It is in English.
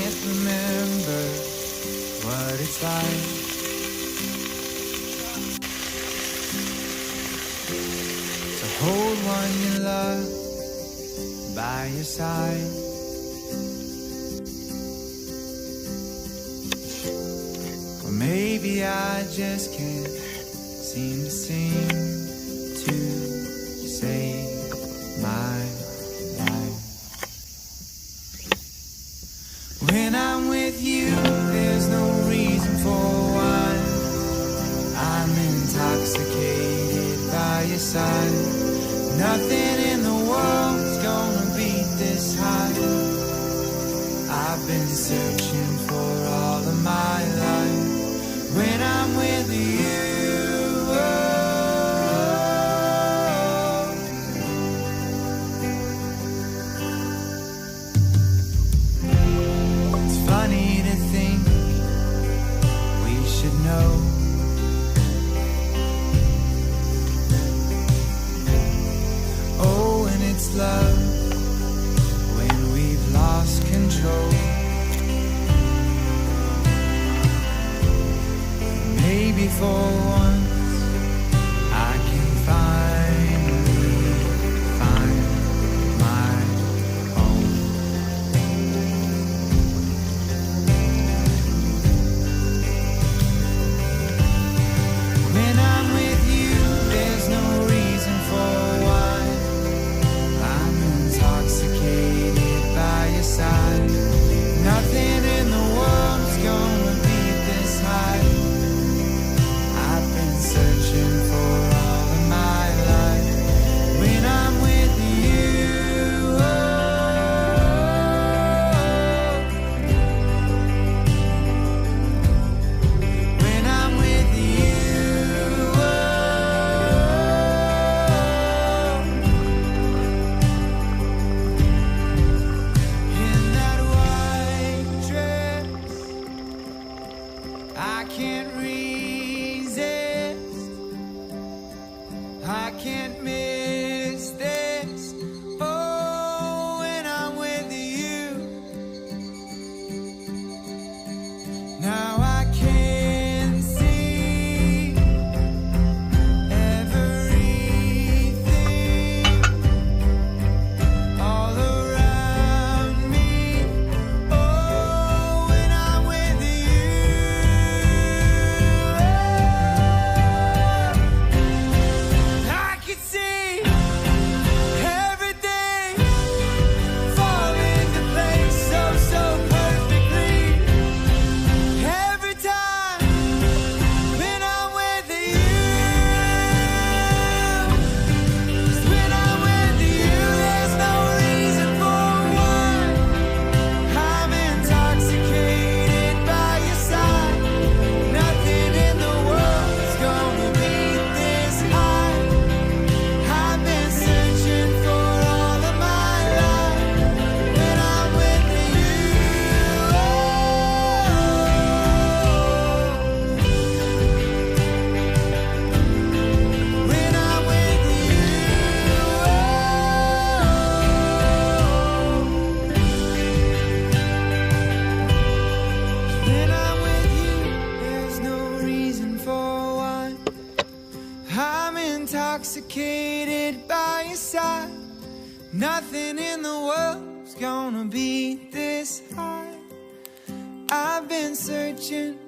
can't remember what it's like to hold one you love by your side. Or maybe I just can't seem to sing to save my life. When I'm with you, there's no reason for why. I'm intoxicated by your side. Nothing in the world's gonna beat this high. I've been searching for all of my life. When I'm with you, it's funny to think we should know. Oh, and it's love when we've lost control. Maybe for once I can finally find my own. When I'm with you, there's no reason for why. I'm intoxicated by your side. Nothing in the world's gonna beat this high. I've been searching for all of my life. When I'm with you, when I'm with you, in that white dress, I can't resist. I can't miss this. Oh, when I'm with you. Now I can see everything all around me. Oh, when I'm with you. I can see everything fall into place so perfectly. Every time when I'm with you, 'cause when I'm with you, there's no reason for why. I'm intoxicated by your side. Nothing in the world's gonna beat this high. I've been searching for all of my life. When I'm with you, when I'm with you, when I'm with you, there's no reason for why. I'm intoxicated by your side. Nothing in the world's gonna beat this high. I've been searching